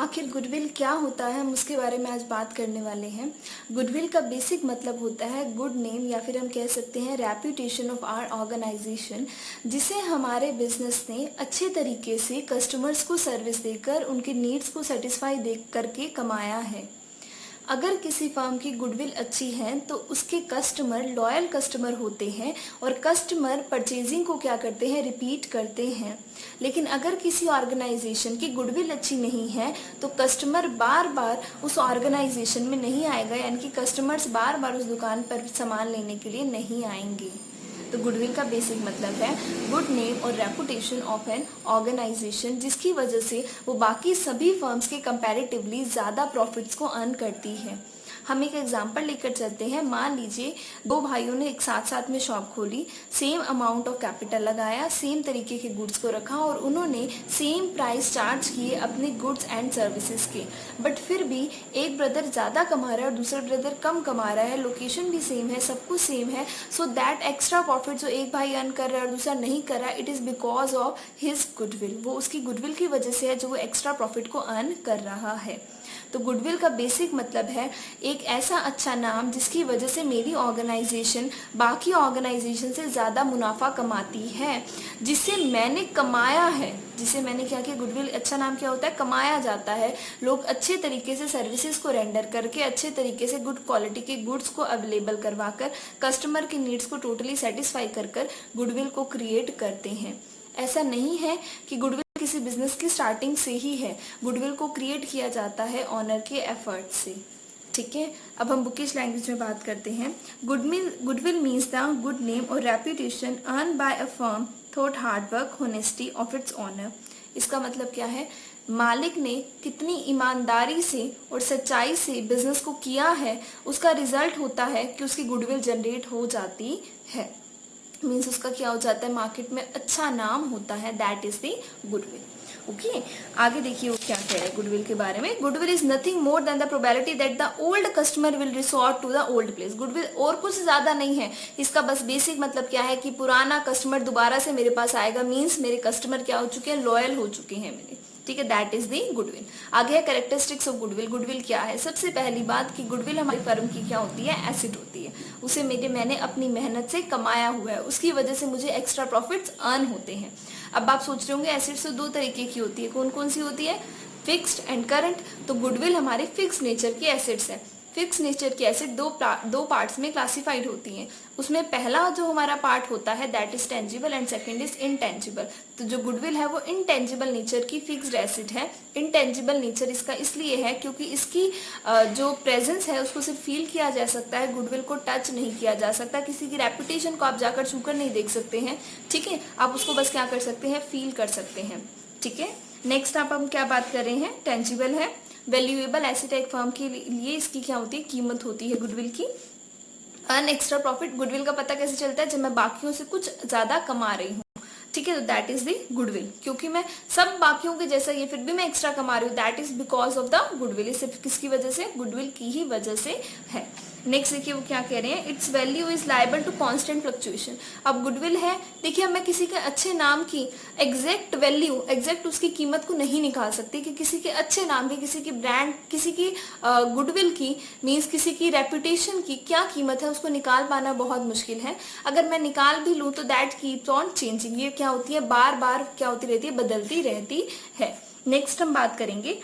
आखिर गुडविल क्या होता है, हम उसके बारे में आज बात करने वाले हैं। गुडविल का बेसिक मतलब होता है गुड नेम, या फिर हम कह सकते हैं रेप्यूटेशन ऑफ आवर ऑर्गेनाइजेशन, जिसे हमारे बिजनेस ने अच्छे तरीके से कस्टमर्स को सर्विस देकर उनके नीड्स को सेटिस्फाई दे करके कमाया है। अगर किसी फर्म की गुडविल अच्छी है तो उसके कस्टमर लॉयल कस्टमर होते हैं और कस्टमर परचेजिंग को क्या करते हैं, रिपीट करते हैं। लेकिन अगर किसी ऑर्गेनाइजेशन की गुडविल अच्छी नहीं है तो कस्टमर बार बार उस ऑर्गेनाइजेशन में नहीं आएगा, यानी कि कस्टमर्स बार बार उस दुकान पर सामान लेने के लिए नहीं आएंगे। तो गुडविल का बेसिक मतलब है गुड नेम और रेपुटेशन ऑफ एन ऑर्गेनाइजेशन, जिसकी वजह से वो बाकी सभी फर्म्स के कंपैरेटिवली ज़्यादा प्रॉफिट्स को अर्न करती है। हम एक एग्जांपल लेकर चलते हैं। मान लीजिए दो भाइयों ने एक साथ साथ में शॉप खोली, सेम अमाउंट ऑफ कैपिटल लगाया, सेम तरीके के गुड्स को रखा और उन्होंने सेम प्राइस चार्ज किए अपने गुड्स एंड सर्विसेज के। बट फिर भी एक ब्रदर ज़्यादा कमा रहा है और दूसरा ब्रदर कम कमा रहा है, लोकेशन भी सेम है, सब कुछ सेम है। सो दैट एक्स्ट्रा प्रॉफिट जो एक भाई अर्न कर रहा है और दूसरा नहीं कर रहा है, it is because of his goodwill. वो उसकी गुडविल की वजह से है जो वो एक्स्ट्रा प्रॉफिट को अर्न कर रहा है। तो गुडविल का बेसिक मतलब है एक ऐसा अच्छा नाम जिसकी वजह से मेरी ऑर्गेनाइजेशन बाकी ऑर्गेनाइजेशन से ज़्यादा मुनाफा कमाती है, जिसे मैंने कमाया है, जिसे मैंने क्या किया। गुडविल अच्छा नाम क्या होता है, कमाया जाता है। लोग अच्छे तरीके से सर्विसेज को रेंडर करके अच्छे तरीके से गुड क्वालिटी के गुड्स को अवेलेबल करवाकर कस्टमर के नीड्स को टोटली सेटिस्फाई कर गुडविल को क्रिएट करते हैं। ऐसा नहीं है कि गुडविल किसी बिजनेस की स्टार्टिंग से ही है, गुडविल को क्रिएट किया जाता है ऑनर के एफर्ट से। ठीक है, अब हम बुकिश लैंग्वेज में बात करते हैं। Goodwill means the good name और reputation earn by a firm through hard work honesty of its owner. इसका मतलब क्या है, मालिक ने कितनी ईमानदारी से और सच्चाई से बिजनेस को किया है, उसका रिजल्ट होता है कि उसकी गुडविल जनरेट हो जाती है। मीन्स उसका क्या हो जाता है, मार्केट में अच्छा नाम होता है, that is the goodwill. Okay, आगे देखिए वो क्या कह रहे हैं गुडविल के बारे में। Goodwill is nothing more than the probability that the old customer will resort to the old place. Goodwill और कुछ ज्यादा नहीं है, इसका बस बेसिक मतलब क्या है कि पुराना कस्टमर दोबारा से मेरे पास आएगा। मीन्स मेरे कस्टमर क्या हो चुके हैं, लॉयल हो चुके हैं मेरे। ठीक है, दैट इज दी गुडविल। आगे है कैरेक्टरिस्टिक्स ऑफ गुडविल। गुडविल क्या है, सबसे पहली बात कि गुडविल हमारी फर्म की क्या होती है, एसेट होती है। उसे मैंने अपनी मेहनत से कमाया हुआ है, उसकी वजह से मुझे एक्स्ट्रा प्रॉफिट्स अर्न होते हैं। अब आप सोच रहे होंगे एसेट्स तो दो तरीके की होती है, कौन कौन सी होती है, फिक्स्ड एंड करंट। तो गुडविल हमारे फिक्स नेचर की एसेट्स है। फिक्स नेचर की एसेट दो पार्ट्स में क्लासिफाइड होती हैं। उसमें पहला जो हमारा पार्ट होता है that is tangible and second is intangible. तो जो गुडविल है वो इनटेंजिबल नेचर की फिक्स्ड एसेट है। इनटेंजिबल नेचर इसका इसलिए है क्योंकि इसकी जो प्रेजेंस है उसको सिर्फ फील किया जा सकता है, गुडविल को टच नहीं किया जा सकता। किसी की रेपुटेशन को आप जाकर छूकर नहीं देख सकते हैं। ठीक है, आप उसको बस क्या कर सकते हैं, फील कर सकते हैं। ठीक है, नेक्स्ट आप हम क्या बात कर रहे हैं, टेंजिबल है। वैल्यूएबल एसेट एक फर्म के लिए इसकी क्या होती है, कीमत होती है गुडविल की। अर्न एक्स्ट्रा प्रॉफिट, गुडविल का पता कैसे चलता है, जब मैं बाकियों से कुछ ज्यादा कमा रही हूँ। ठीक है, तो दैट इज द गुडविल। क्योंकि मैं सब बाकियों के जैसा ये फिर भी मैं एक्स्ट्रा कमा रही हूँ, that is because of the goodwill. सिर्फ किसकी वजह से, गुडविल की ही वजह से है। नेक्स्ट देखिए वो क्या कह रहे हैं, its value is liable to constant fluctuation. अब गुडविल है, देखिए अब मैं किसी के अच्छे नाम की एग्जैक्ट वैल्यू, एग्जैक्ट उसकी कीमत को नहीं निकाल सकती कि किसी के अच्छे नाम की, किसी की ब्रांड, किसी की गुडविल की, मीन्स किसी की रेपुटेशन की क्या कीमत है, उसको निकाल पाना बहुत मुश्किल है। अगर मैं निकाल भी लूँ तो दैट कीप्स ऑन चेंजिंग। ये क्या होती है, बार बार क्या होती रहती है, बदलती रहती है। नेक्स्ट हम बात करेंगे,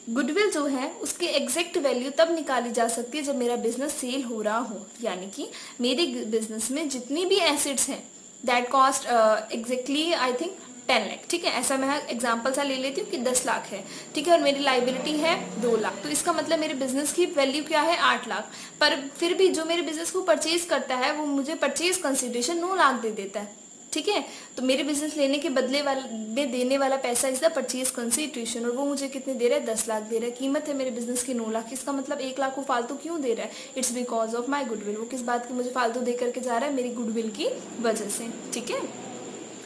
गुडविल जो है उसकी एग्जैक्ट वैल्यू तब निकाली जा सकती है जब मेरा बिजनेस सेल हो रहा हो, यानी कि मेरे बिजनेस में जितनी भी एसेट्स हैं that cost exactly I think 10 lakh. ठीक है, ऐसा मैं एग्जांपल सा ले लेती हूँ कि 10 लाख है। ठीक है, और मेरी लाइबिलिटी है 2 लाख, तो इसका मतलब मेरे बिजनेस की वैल्यू क्या है, 8 लाख। पर फिर भी जो मेरे बिजनेस को परचेज करता है वो मुझे परचेज कंसिडरेशन 9 लाख दे देता है। ठीक है, तो मेरे बिजनेस लेने के बदले में देने वाला पैसा इज द परचेज कंसिडरेशन, और वो मुझे कितने दे रहा है, 10 लाख दे रहा है। कीमत है मेरे बिजनेस की 9 लाख, इसका मतलब 1 लाख को फालतू क्यों दे रहा है, it's because of my goodwill. वो किस बात की मुझे फालतू दे करके जा रहा है, मेरी गुडविल की वजह से। ठीक है,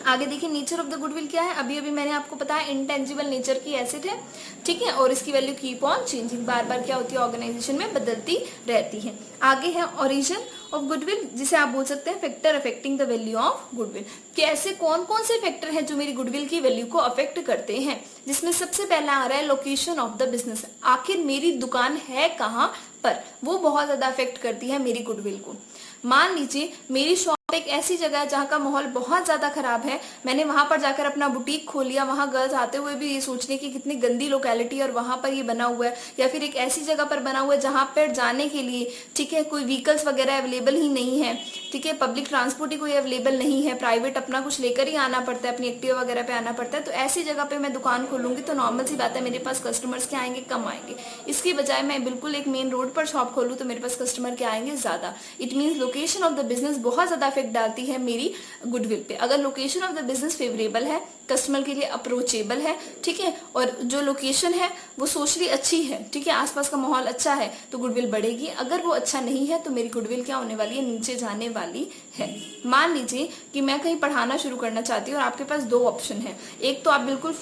आगे देखिए नेचर ऑफ द गुडविल क्या है। अभी अभी मैंने आपको बताया इनटेंजिबल नेचर की एसेट है। ठीक है, और इसकी वैल्यू कीप ऑन चेंजिंग, बार बार क्या होती है, ऑर्गेनाइजेशन में बदलती रहती है। आगे है ओरिजिन। ऑफ गुडविल, जिसे आप बोल सकते हैं factor affecting the value of goodwill, कि ऐसे कौन कौन से फैक्टर हैं जो मेरी गुडविल की वैल्यू को अफेक्ट करते हैं। जिसमें सबसे पहला आ रहा है लोकेशन ऑफ द बिजनेस, आखिर मेरी दुकान है कहाँ पर, वो बहुत ज्यादा अफेक्ट करती है मेरी गुडविल को। मान लीजिए मेरी शॉप एक ऐसी जगह है जहाँ का माहौल बहुत ज्यादा खराब है, मैंने वहां पर जाकर अपना बुटीक खोल लिया, वहां गर्ल्स आते हुए भी ये सोचने की कितनी गंदी लोकेलिटी और वहां पर ये बना हुआ है, या फिर एक ऐसी जगह पर बना हुआ है जहां पर जाने के लिए, ठीक है, कोई व्हीकल्स वगैरह अवेलेबल ही नहीं है, ठीक है, पब्लिक ट्रांसपोर्ट ही कोई अवेलेबल नहीं है, प्राइवेट अपना कुछ लेकर ही आना पड़ता है, अपनी एक्टिवा वगैरह पे आना पड़ता है। तो ऐसी जगह पे मैं दुकान खोलूंगी तो नॉर्मल सी बात है मेरे पास कस्टमर्स क्या आएंगे, कम आएंगे। इसकी बजाय मैं बिल्कुल एक मेन रोड पर शॉप खोलूँ तो मेरे पास कस्टमर क्या आएंगे, ज्यादा। It means location of the business बहुत ज्यादा इफेक्ट डालती है मेरी गुडविल पे। अगर location of the business favourable है, कस्टमर के लिए अप्रोचेबल है, ठीक है, और जो लोकेशन है वो सोशली अच्छी है, ठीक है, आसपास का माहौल अच्छा है, तो गुडविल बढ़ेगी। अगर वो अच्छा नहीं है तो मेरी गुडविल क्या होने वाली है, नीचे जाने वाली है। मान लीजिए कि मैं कहीं पढ़ाना शुरू करना चाहती हूँ और आपके पास दो ऑप्शन है, एक तो आप बिल्कुल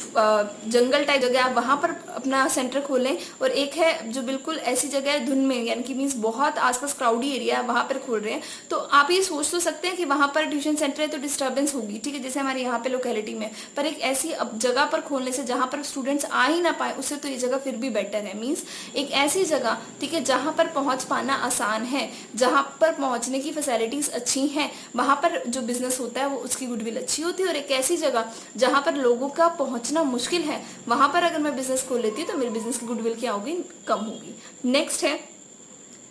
जंगल टाइप जगह आप वहां पर अपना सेंटर खोलें, और एक है जो बिल्कुल ऐसी जगह है धुन में, यानी कि मीन्स बहुत आसपास क्राउडी एरिया है, वहां पर खोल रहे हैं। तो आप ये सोच तो सकते हैं कि वहां पर ट्यूशन सेंटर है तो डिस्टर्बेंस होगी, ठीक है, जैसे हमारे यहाँ पे लोकेलिटी में, पर एक ऐसी जगह पर खोलने से जहां पर स्टूडेंट्स आ ही ना पाए, उससे तो ये जगह फिर भी बेटर है। मीन्स एक ऐसी जगह, ठीक है, जहां पर पहुंच पाना आसान है, जहां पर पहुंचने की फैसिलिटीज अच्छी हैं, वहां पर जो बिजनेस होता है वो उसकी गुडविल अच्छी होती है। और एक ऐसी जगह जहां पर लोगों का पहुंचना मुश्किल है, वहां पर अगर मैं बिजनेस खोल लेती हूँ तो मेरी बिजनेस की गुडविल क्या होगी, कम होगी। नेक्स्ट है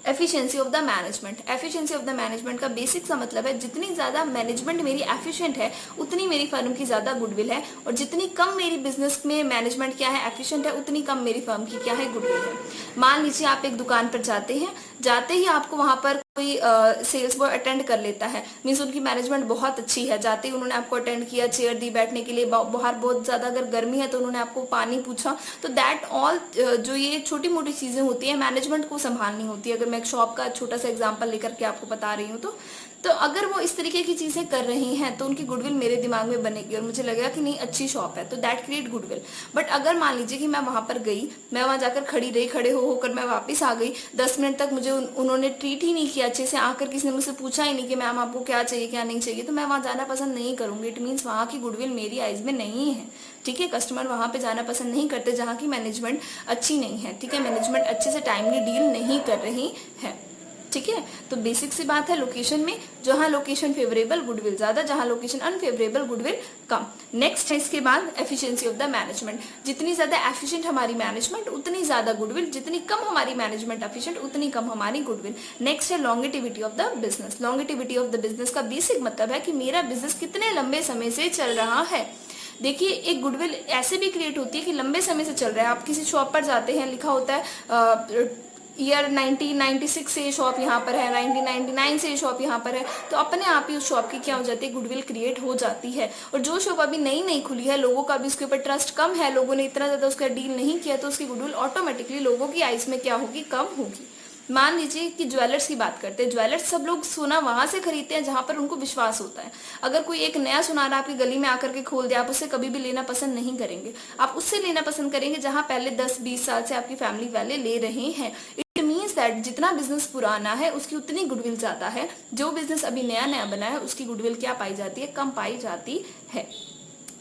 efficiency of the management. Efficiency of the management का बेसिक सा मतलब है जितनी ज्यादा मैनेजमेंट मेरी एफिशिएंट है उतनी मेरी फर्म की ज्यादा गुडविल है, और जितनी कम मेरी बिजनेस में मैनेजमेंट क्या है, एफिशिएंट है, उतनी कम मेरी फर्म की क्या है, गुडविल है। मान लीजिए आप एक दुकान पर जाते हैं, जाते ही आपको वहां पर कोई सेल्स बॉय अटेंड कर लेता है, मीन्स उनकी मैनेजमेंट बहुत अच्छी है, जाते ही उन्होंने आपको अटेंड किया, चेयर दी बैठने के लिए, बाहर बहुत ज्यादा अगर गर्मी है तो उन्होंने आपको पानी पूछा, तो दैट ऑल जो ये छोटी मोटी चीजें होती है मैनेजमेंट को संभालनी होती है। अगर मैं एक शॉप का छोटा सा एग्जांपल लेकर के आपको बता रही हूँ तो अगर वो इस तरीके की चीजें कर रही हैं तो उनकी गुडविल मेरे दिमाग में बनेगी और मुझे लगेगा कि नहीं अच्छी शॉप है, तो दैट क्रिएट गुडविल। बट अगर मान लीजिए कि मैं वहां पर गई, मैं वहां जाकर खड़ी रही, खड़े होकर मैं वापस आ गई, 10 मिनट तक मुझे उन्होंने ट्रीट ही नहीं किया अच्छे से, आकर किसी ने मुझसे पूछा ही नहीं कि मैम आपको क्या चाहिए क्या नहीं चाहिए, तो मैं वहां जाना पसंद नहीं करूंगी। इट मीन्स वहां की गुडविल मेरी आइज में नहीं है, ठीक है, कस्टमर वहां पे जाना पसंद नहीं करते जहाँ की मैनेजमेंट अच्छी नहीं है, ठीक है, मैनेजमेंट अच्छे से टाइमली डील नहीं कर रही है, ठीक है। तो बेसिक सी बात है, लोकेशन में जहां लोकेशन फेवरेबल गुडविल ज्यादा, जहां लोकेशन अनफेवरेबल गुडविल कम। नेक्स्ट है इसके बाद एफिशिएंसी ऑफ द मैनेजमेंट। जितनी ज्यादा एफिशिएंट हमारी मैनेजमेंट उतनी ज्यादा गुडविल, जितनी कम हमारी मैनेजमेंट एफिशिएंट उतनी कम हमारी गुडविल। नेक्स्ट है longevity of the business. Longevity of the business का बेसिक मतलब है कि मेरा बिजनेस कितने लंबे समय से चल रहा है। देखिए एक गुडविल ऐसे भी क्रिएट होती है कि लंबे समय से चल रहा है। आप किसी शॉप पर जाते हैं, लिखा होता है ईयर 1996 से ये शॉप यहाँ पर है, 1999 से ये शॉप यहाँ पर है, तो अपने आप ही उस शॉप की क्या हो जाती है, गुडविल क्रिएट हो जाती है। और जो शॉप अभी नई नई खुली है, लोगों का भी उसके ऊपर ट्रस्ट कम है, लोगों ने इतना ज्यादा उसका डील नहीं किया, तो उसकी गुडविल ऑटोमेटिकली लोगों की आइज में क्या होगी, कम होगी। मान लीजिए कि ज्वेलर्स की बात करते हैं, ज्वेलर्स सब लोग सोना वहां से खरीदते हैं जहां पर उनको विश्वास होता है। अगर कोई एक नया सुनार आपकी गली में आकर के खोल दे, आप उससे कभी भी लेना पसंद नहीं करेंगे, आप उससे लेना पसंद करेंगे जहां पहले 10-20 साल से आपकी फैमिली वाले ले रहे हैं। इट मीन्स दैट जितना बिजनेस पुराना है उसकी उतनी गुडविल ज्यादा है, जो बिजनेस अभी नया नया बना है उसकी गुडविल क्या पाई जाती है, कम पाई जाती है,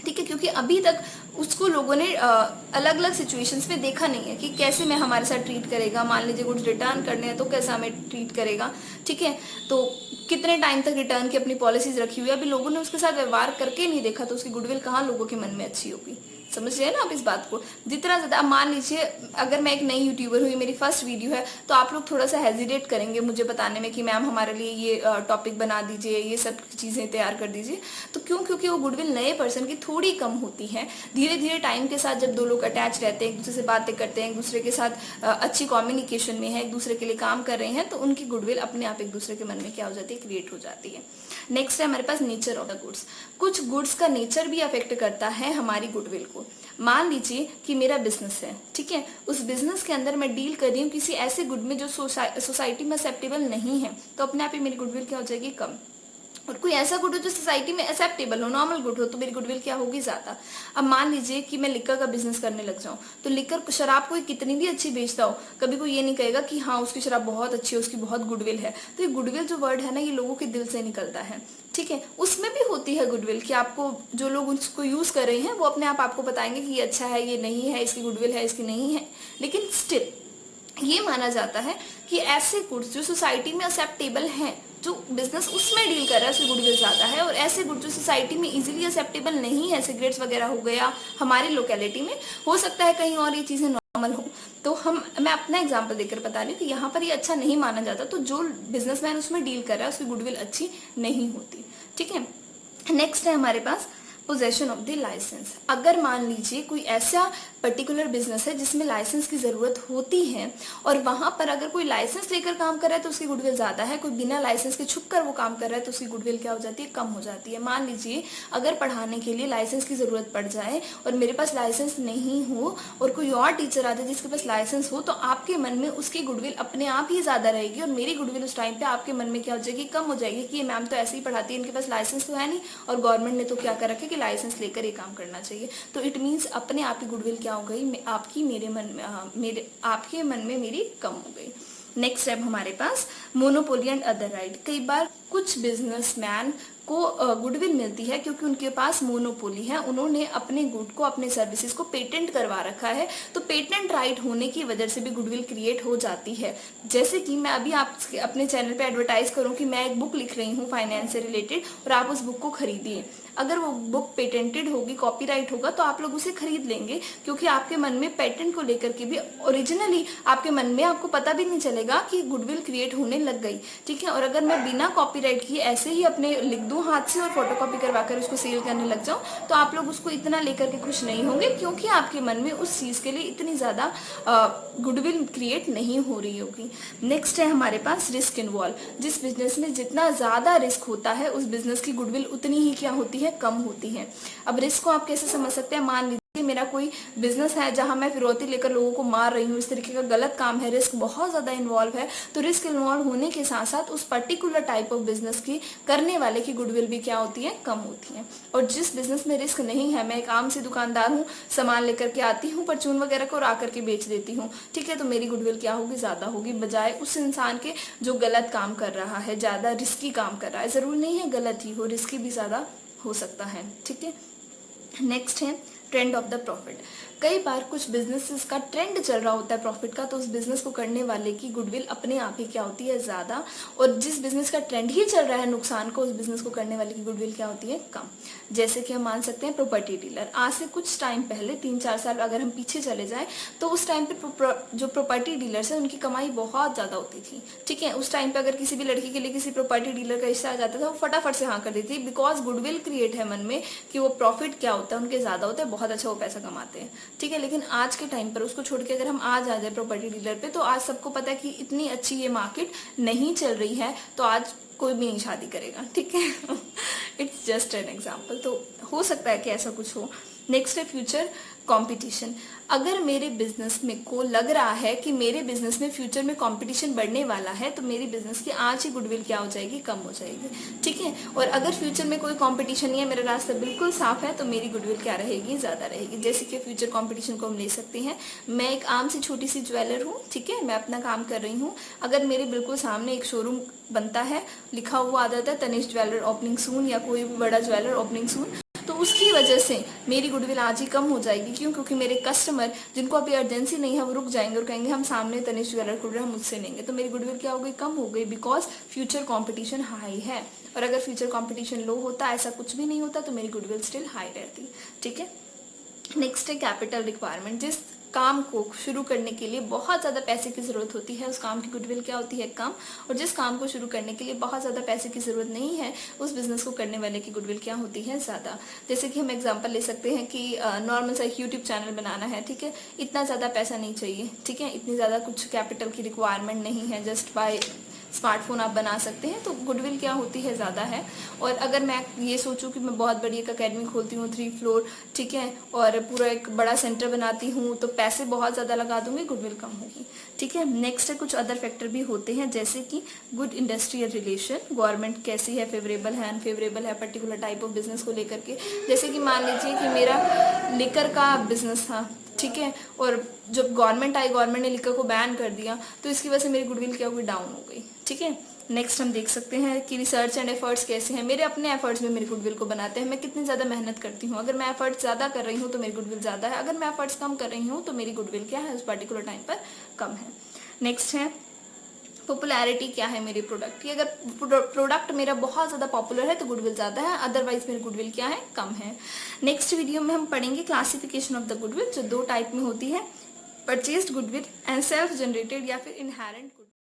ठीक है, क्योंकि अभी तक उसको लोगों ने अलग अलग सिचुएशंस में देखा नहीं है कि कैसे मैं हमारे साथ ट्रीट करेगा। मान लीजिए कुछ रिटर्न करने हैं तो कैसा हमें ट्रीट करेगा, ठीक है, तो कितने टाइम तक रिटर्न की अपनी पॉलिसीज रखी हुई है, अभी लोगों ने उसके साथ व्यवहार करके नहीं देखा, तो उसकी गुडविल कहाँ लोगों के मन में अच्छी होगी। समझ रहे हैं ना आप इस बात को। जितना ज्यादा, मान लीजिए अगर मैं एक नई यूट्यूबर हुई, मेरी फर्स्ट वीडियो है, तो आप लोग थोड़ा सा हेजिटेट करेंगे मुझे बताने में कि मैम हमारे लिए ये टॉपिक बना दीजिए, ये सब चीजें तैयार कर दीजिए। तो क्यों, क्योंकि वो गुडविल नए पर्सन की थोड़ी कम होती है। धीरे धीरे टाइम के साथ जब दो लोग अटैच रहते हैं, एक दूसरे से बातें करते हैं, एक दूसरे के साथ अच्छी कम्युनिकेशन में है, एक दूसरे के लिए काम कर रहे हैं, तो उनकी गुडविल अपने आप एक दूसरे के मन में क्या हो जाती है, क्रिएट हो जाती है। नेक्स्ट है हमारे पास नेचर ऑफ द गुड्स। कुछ गुड्स का नेचर भी अफेक्ट करता है हमारी गुडविल को। मान लीजिए कि मेरा बिजनेस है, ठीक है, उस बिजनेस के अंदर मैं डील कर रही हूँ किसी ऐसे गुड में जो सोसाइटी में एक्सेप्टेबल नहीं है, तो अपने आप ही मेरी गुडविल क्या हो जाएगी, कम। और कोई ऐसा गुड हो जो सोसाइटी में एक्सेप्टेबल हो, नॉर्मल गुड हो, तो मेरी गुडविल क्या होगी ज़्यादा। अब मान लीजिए कि मैं लिकर का बिजनेस करने लग जाऊं, तो लिकर शराब कोई कितनी भी अच्छी बेचता हो, कभी कोई ये नहीं कहेगा कि हाँ उसकी शराब बहुत अच्छी है, उसकी बहुत गुडविल है। तो ये गुडविल जो वर्ड है ना, ये लोगों के दिल से निकलता है, ठीक है। उसमें भी होती है गुडविल कि आपको जो लोग उसको यूज कर रहे हैं वो अपने आप आपको बताएंगे कि ये अच्छा है, ये नहीं है, इसकी गुडविल है, इसकी नहीं है, लेकिन स्टिल ये माना जाता है कि ऐसे गुड्स जो सोसाइटी में एक्सेप्टेबल हैं, जो बिजनेस उसमें डील कर रहा है उसकी गुडविल ज़्यादा है, और ऐसे गुड जो सोसाइटी में इजीली एक्सेप्टेबल नहीं है, सिगरेट्स वगैरह हो गया, हमारी लोकेलिटी में हो सकता है कहीं और ये चीज़ें नॉर्मल हो, तो मैं अपना एग्जांपल देकर बता रही हूँ कि यहाँ पर ये अच्छा नहीं माना जाता, तो जो बिजनेसमैन उसमें डील कर रहा है उसकी गुडविल अच्छी नहीं होती, ठीक है। नेक्स्ट है हमारे पास पोजेशन ऑफ द लाइसेंस। अगर मान लीजिए कोई ऐसा पर्टिकुलर बिजनेस है जिसमें लाइसेंस की ज़रूरत होती है, और वहाँ पर अगर कोई लाइसेंस लेकर काम कर रहा है तो उसकी गुडविल ज़्यादा है, कोई बिना लाइसेंस के छुप कर वो काम कर रहा है तो उसकी गुडविल क्या हो जाती है, कम हो जाती है। मान लीजिए अगर पढ़ाने के लिए लाइसेंस की ज़रूरत पड़ जाए और मेरे पास लाइसेंस नहीं हो, और कोई और टीचर आ जाए जिसके पास लाइसेंस हो, तो आपके मन में उसकी गुडविल अपने आप ही ज़्यादा रहेगी, और मेरी गुडविल उस टाइम पर आपके मन में क्या हो जाएगी, कम हो जाएगी कि ये मैम तो ऐसे ही पढ़ाती है, इनके पास लाइसेंस तो है नहीं, और गवर्नमेंट ने तो क्या कर रखा है कि लाइसेंस लेकर ये काम करना चाहिए। तो इट मीन्स अपने आप की गुडविल क्या हो गई, आपकी मेरे मन में आपके मन में मेरी कम हो गई। नेक्स्ट स्टेप हमारे पास मोनोपोली एंड अदर राइट। कई बार कुछ बिजनेसमैन को गुडविल मिलती है क्योंकि उनके पास मोनोपोली है, उन्होंने अपने गुड को, अपने सर्विसेज को पेटेंट करवा रखा है, तो पेटेंट राइट होने की वजह से भी गुडविल क्रिएट हो जाती है। जैसे कि मैं अभी आप अपने चैनल पे एडवर्टाइज करूं कि मैं एक बुक लिख रही हूं फाइनेंस से रिलेटेड, और आप उस बुक को खरीदिए, अगर वो बुक पेटेंटेड होगी, कॉपीराइट होगा, तो आप लोग उसे खरीद लेंगे, क्योंकि आपके मन में पेटेंट को लेकर के भी ओरिजिनली आपके मन में आपको पता भी नहीं चलेगा कि गुडविल क्रिएट होने लग गई, ठीक है। और अगर मैं बिना कॉपीराइट किए ऐसे ही अपने लिख दूं हाथ से और फोटोकॉपी करवा कर उसको सेल करने लग जाऊं, तो आप लोग उसको इतना लेकर के खुश नहीं होंगे, क्योंकि आपके मन में उस चीज के लिए इतनी ज्यादा गुडविल क्रिएट नहीं हो रही होगी। नेक्स्ट है हमारे पास रिस्क इन्वॉल्व। जिस बिजनेस में जितना ज्यादा रिस्क होता है उस बिजनेस की गुडविल उतनी ही क्या होती है, कम होती है। अब रिस्क को आप कैसे समझ सकते हैं, मान लीजिए मेरा कोई बिजनेस है जहां मैं फिरौती लेकर लोगों को मार रही हूँ, इस तरीके का गलत काम है, रिस्क बहुत ज्यादा इन्वॉल्व है, तो रिस्क इन्वॉल्व होने के साथ साथ उस पर्टिकुलर टाइप ऑफ बिजनेस की करने वाले की गुडविल भी क्या होती है, कम होती है। और जिस बिजनेस में रिस्क नहीं है, मैं एक आम सी दुकानदार हूँ, सामान लेकर के आती हूँ परचून वगैरह को और आकर के बेच देती हूँ, ठीक है, तो मेरी गुडविल क्या होगी, ज्यादा होगी, बजाय उस इंसान के जो गलत काम कर रहा है, ज्यादा रिस्की काम कर रहा है। जरूर नहीं है गलत ही हो, रिस्की भी ज्यादा हो सकता है, ठीक है। नेक्स्ट है ट्रेंड ऑफ द प्रॉफिट। कई बार कुछ बिजनेसेस का ट्रेंड चल रहा होता है प्रॉफिट का, तो उस बिजनेस को करने वाले की गुडविल अपने आप ही क्या होती है, ज्यादा, और जिस बिजनेस का ट्रेंड ही चल रहा है नुकसान को, उस बिजनेस को करने वाले की गुडविल क्या होती है, कम। जैसे कि हम मान सकते हैं प्रॉपर्टी डीलर। आज से कुछ टाइम पहले 3-4 साल अगर हम पीछे चले जाएं, तो उस टाइम पे जो प्रॉपर्टी डीलर्स है उनकी कमाई बहुत ज्यादा होती थी, ठीक है। उस टाइम पे अगर किसी भी लड़की के लिए किसी प्रॉपर्टी डीलर का हिस्सा आ जाता था, वो फटाफट से हाँ कर देती, बिकॉज गुडविल क्रिएट है मन में कि वो प्रॉफिट क्या होता है उनके ज्यादा होता है, बहुत अच्छा वो पैसा कमाते हैं, ठीक है। लेकिन आज के टाइम पर उसको छोड़ के अगर हम आज आ जाए प्रॉपर्टी डीलर पे, तो आज सबको पता है कि इतनी अच्छी ये मार्केट नहीं चल रही है, तो आज कोई भी नहीं शादी करेगा, ठीक है। इट्स जस्ट एन एग्जाम्पल, तो हो सकता है कि ऐसा कुछ हो। नेक्स्ट है फ्यूचर कंपटीशन। अगर मेरे बिजनेस में को लग रहा है कि मेरे बिजनेस में फ्यूचर में कंपटीशन बढ़ने वाला है, तो मेरी बिजनेस की आज ही गुडविल क्या हो जाएगी, कम हो जाएगी, ठीक है। और अगर फ्यूचर में कोई कंपटीशन नहीं है, मेरा रास्ता बिल्कुल साफ है, तो मेरी गुडविल क्या रहेगी, ज्यादा रहेगी। जैसे कि फ्यूचर कंपटीशन को हम ले सकते हैं, मैं एक आम सी छोटी सी ज्वेलर हूँ, ठीक है, मैं अपना काम कर रही हूँ, अगर मेरे बिल्कुल सामने एक शोरूम बनता है, लिखा हुआ आ जाता है तनिष्क ज्वेलर ओपनिंग सून, या कोई भी बड़ा ज्वेलर ओपनिंग सून, तो उसकी वजह से मेरी गुडविल आज ही कम हो जाएगी। क्यों? क्योंकि मेरे कस्टमर जिनको अभी अर्जेंसी नहीं है वो रुक जाएंगे और कहेंगे हम सामने तनिष्क ज्वेलर खुल रहे हैं, हम मुझसे लेंगे, तो मेरी गुडविल क्या हो गई, कम हो गई, बिकॉज फ्यूचर कंपटीशन हाई है। और अगर फ्यूचर कंपटीशन लो होता, ऐसा कुछ भी नहीं होता, तो मेरी गुडविल स्टिल हाई रहती, ठीक है। नेक्स्ट है कैपिटल रिक्वायरमेंट। जिस काम को शुरू करने के लिए बहुत ज़्यादा पैसे की ज़रूरत होती है, उस काम की गुडविल क्या होती है, कम। और जिस काम को शुरू करने के लिए बहुत ज़्यादा पैसे की ज़रूरत नहीं है, उस बिजनेस को करने वाले की गुडविल क्या होती है, ज़्यादा। जैसे कि हम एग्जांपल ले सकते हैं कि नॉर्मल सा यूट्यूब चैनल बनाना है, ठीक है, इतना ज़्यादा पैसा नहीं चाहिए, ठीक है, इतनी ज़्यादा कुछ कैपिटल की रिक्वायरमेंट नहीं है, जस्ट बाय स्मार्टफोन आप बना सकते हैं, तो गुडविल क्या होती है, ज़्यादा है। और अगर मैं ये सोचूं कि मैं बहुत बड़ी एक अकेडमी खोलती हूँ 3 फ्लोर, ठीक है, और पूरा एक बड़ा सेंटर बनाती हूँ, तो पैसे बहुत ज़्यादा लगा दूंगी, गुडविल कम होगी, ठीक है। नेक्स्ट है कुछ अदर फैक्टर भी होते हैं, जैसे कि गुड इंडस्ट्रियल रिलेशन, गवर्नमेंट कैसी है, फेवरेबल है, अनफेवरेबल है पर्टिकुलर टाइप ऑफ बिजनेस को लेकर के। जैसे कि मान लीजिए कि मेरा लिकर का बिजनेस था, ठीक है, और जब गवर्नमेंट आई, गवर्नमेंट ने लिकर को बैन कर दिया, तो इसकी वजह से मेरी गुडविल क्या हुई, डाउन हो गई, ठीक है। नेक्स्ट हम देख सकते हैं कि रिसर्च एंड एफर्ट्स कैसे हैं। मेरे अपने एफर्ट्स में मेरी गुडविल को बनाते हैं, मैं कितनी ज़्यादा मेहनत करती हूँ। अगर मैं एफर्ट्स ज़्यादा कर रही हूँ तो मेरी गुडविल ज़्यादा है, अगर मैं एफर्ट्स कम कर रही हूँ तो मेरी गुडविल क्या है, उस पर्टिकुलर टाइम पर कम है। नेक्स्ट है पॉपुलैरिटी, क्या है मेरे प्रोडक्ट की। अगर प्रोडक्ट मेरा बहुत ज़्यादा पॉपुलर है तो गुडविल ज़्यादा है, अदरवाइज मेरी गुडविल क्या है, कम है। नेक्स्ट वीडियो में हम पढ़ेंगे क्लासिफिकेशन ऑफ द गुडविल, जो 2 टाइप में होती है, purchased goodwill and self generated या फिर इनहेरेंट गुडविल।